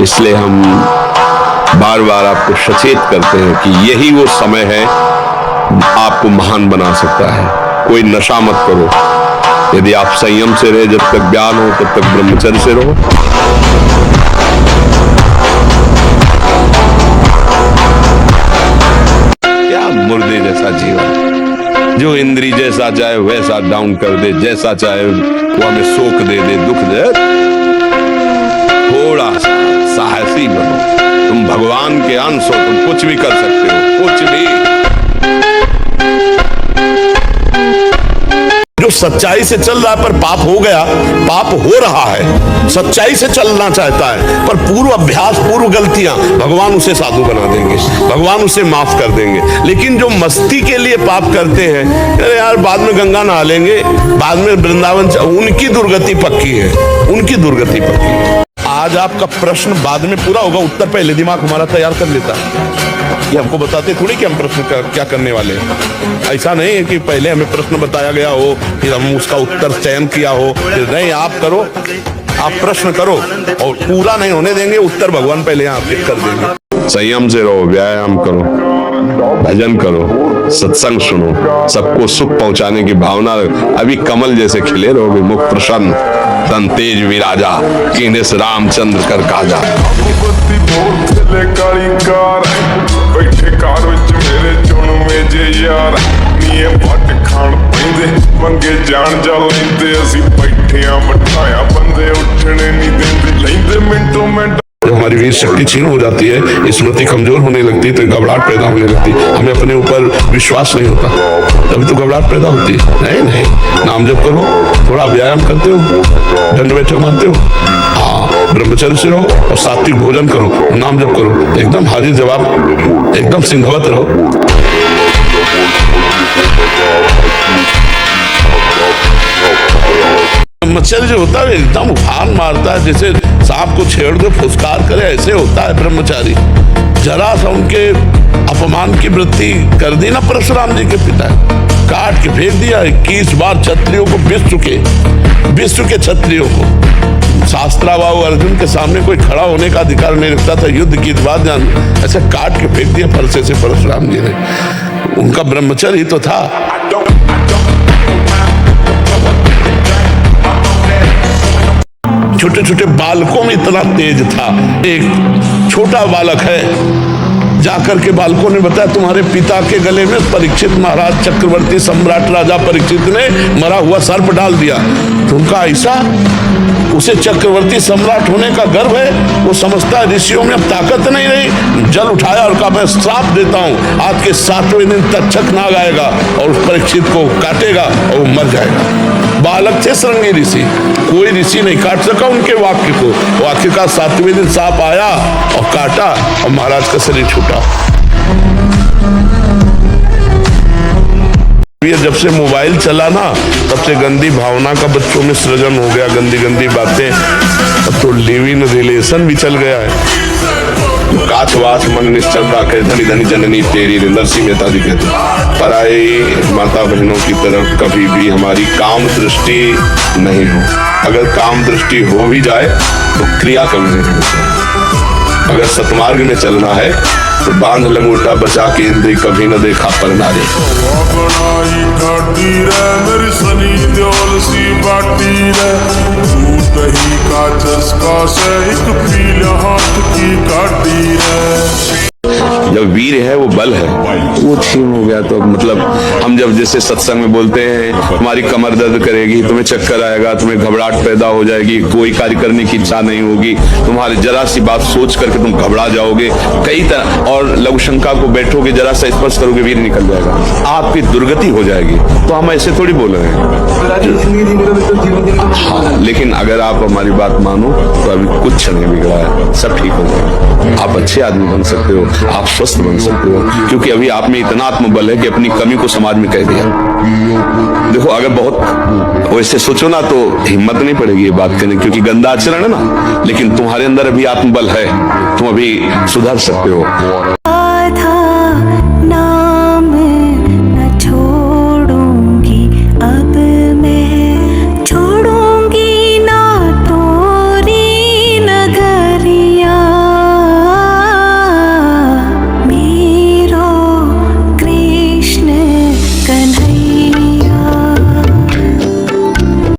इसलिए हम बार बार आपको सचेत करते हैं कि यही वो समय है आपको महान बना सकता है। कोई नशा मत करो। यदि आप संयम से रहे, जब तक ज्ञान हो तब तक ब्रह्मचर्य से रहो। क्या मुर्दे जैसा जीवन, जो इंद्री जैसा चाहे वैसा डाउन कर दे, जैसा चाहे वो हमें शोक दे दे, दुख दे। थोड़ा सा साहसी बनो। तुम भगवान के अंश हो, तुम कुछ भी कर सकते हो, कुछ भी। जो सच्चाई से चल रहा है पर पाप हो गया, पाप हो रहा है, सच्चाई से चलना चाहता है पर पूर्व अभ्यास, पूर्व गलतियां, भगवान उसे साधु बना देंगे, भगवान उसे माफ कर देंगे। लेकिन जो मस्ती के लिए पाप करते हैं, अरे यार बाद में गंगा नहा लेंगे, बाद में वृंदावन, उनकी दुर्गति पक्की है, उनकी दुर्गति पक्की है। आज आपका प्रश्न बाद में पूरा होगा, उत्तर पहले दिमाग हमारा तैयार कर लेता है। ये हमको बताते थोड़ी कि हम प्रश्न क्या करने वाले हैं। ऐसा नहीं है कि पहले हमें प्रश्न बताया गया हो फिर हम उसका उत्तर चयन किया हो, फिर नहीं, आप करो, आप प्रश्न करो और पूरा नहीं होने देंगे, उत्तर भगवान पहले यहाँ कर देंगे। संयम से रहो, व्यायाम करो, भजन करो, सत्संग सुनो, सबको सुख पहुंचाने की भावना। अभी कमल जैसे खिले रहोगे, मुख प्रसन्न, तन तेज विराजा, कीने से रामचंद्र कर काजा। बैठे कार विच मेरे चुन में जे यार नीए पट खान पैंदे मंगे जान जा लेंदे असी बैठे आ मठाया बंदे उठने नहीं देंदे लेंदे मिनटों मिनट। जब हमारी वीर शक्ति छीन हो जाती है, स्मृति कमजोर होने लगती है, तो घबराहट पैदा होने लगती है, हमें अपने ऊपर विश्वास नहीं होता, तभी तो घबराहट पैदा होती है। नहीं, नाम जप करो, थोड़ा व्यायाम करते हो, दंड बैठक मानते हो, हाँ, ब्रह्मचर्य से रहो और सात्विक भोजन करो, नाम जप करो, एकदम हाजिर जवाब, एकदम सिंहवत रहो। ब्रह्मचर्य जो होता है एकदम उफान मारता है, जैसे सांप को छेड़ दो फुसकार करे, ऐसे होता है ब्रह्मचारी। जरा सा उनके अपमान की वृत्ति कर दी ना परशुराम जी के पिता, काट के फेंक दिया 21 बार क्षत्रियों को, विश्व के क्षत्रियों को। शास्त्राबाहु अर्जुन के सामने कोई खड़ा होने का अधिकार नहीं रखता था, युद्ध की बात ऐसे काट के फेंक दिया फरसे से परशुराम जी ने। उनका ब्रह्मचर्य ही तो था। छोटे छोटे बालकों में इतना तेज था। एक छोटा बालक है, जाकर के बालकों ने बताया तुम्हारे पिता के गले में परीक्षित महाराज, चक्रवर्ती सम्राट राजा परीक्षित ने मरा हुआ सर्प डाल दिया। तो उनका ऐसा, उसे चक्रवर्ती सम्राट होने का गर्व है, वो समझता है ऋषियों में अब ताकत नहीं रही। जल उठाया और कहा मैं श्राप देता हूं, आज के 7वें दिन तक्षक नाग आएगा और उस परीक्षित को काटेगा और वो मर जाएगा। बालक थे श्रृंगी ऋषि, कोई ऋषि नहीं काट सका उनके वाक्य को। वो आखिरकार 7वें दिन सांप आया और काटा और महाराज का शरीर छूटा। जब से मोबाइल चला ना, तब से गंदी भावना का बच्चों में सृजन हो गया, गंदी गंदी बातें। अब तो लिव इन रिलेशन भी चल गया है। काछवास मन निश्चल राखे, धनी धनी जननी तेरी, नरसिंह मेहता जी कहते, पराई माता बहनों की तरफ कभी भी हमारी काम दृष्टि नहीं हो। अगर काम दृष्टि हो भी जाए तो क्रिया कभी नहीं होती। अगर सतमार्ग में चलना है तो बांध लंगोटा बचा के इंद्री, कभी न देखा पर नारे। जब वीर है वो बल है, वो छीन हो गया तो मतलब हम जब जैसे सत्संग में बोलते हैं हमारी कमर दर्द करेगी, तुम्हें चक्कर आएगा, तुम्हें घबराहट पैदा हो जाएगी, कोई कार्य करने की इच्छा नहीं होगी, तुम्हारी जरा सी बात सोच करके तुम घबरा जाओगे, कई तरह, और लघु शंका को बैठोगे, जरा सा स्पर्श करोगे वीर निकल जाएगा, आपकी दुर्गति हो जाएगी। तो हम ऐसे थोड़ी बोल रहे हैं। हाँ, लेकिन अगर आप हमारी बात मानो तो अभी कुछ नहीं बिगड़ा है, सब ठीक हो जाएगा। आप अच्छे आदमी बन सकते हो, आप स्वस्थ बन सकते हो, क्योंकि अभी आप में इतना आत्मबल है कि अपनी कमी को समाज में कह दिया। देखो, अगर बहुत वैसे सोचो ना तो हिम्मत नहीं पड़ेगी ये बात करने, क्योंकि गंदा आचरण है ना, लेकिन तुम्हारे अंदर अभी आत्मबल है, तुम अभी सुधर सकते हो।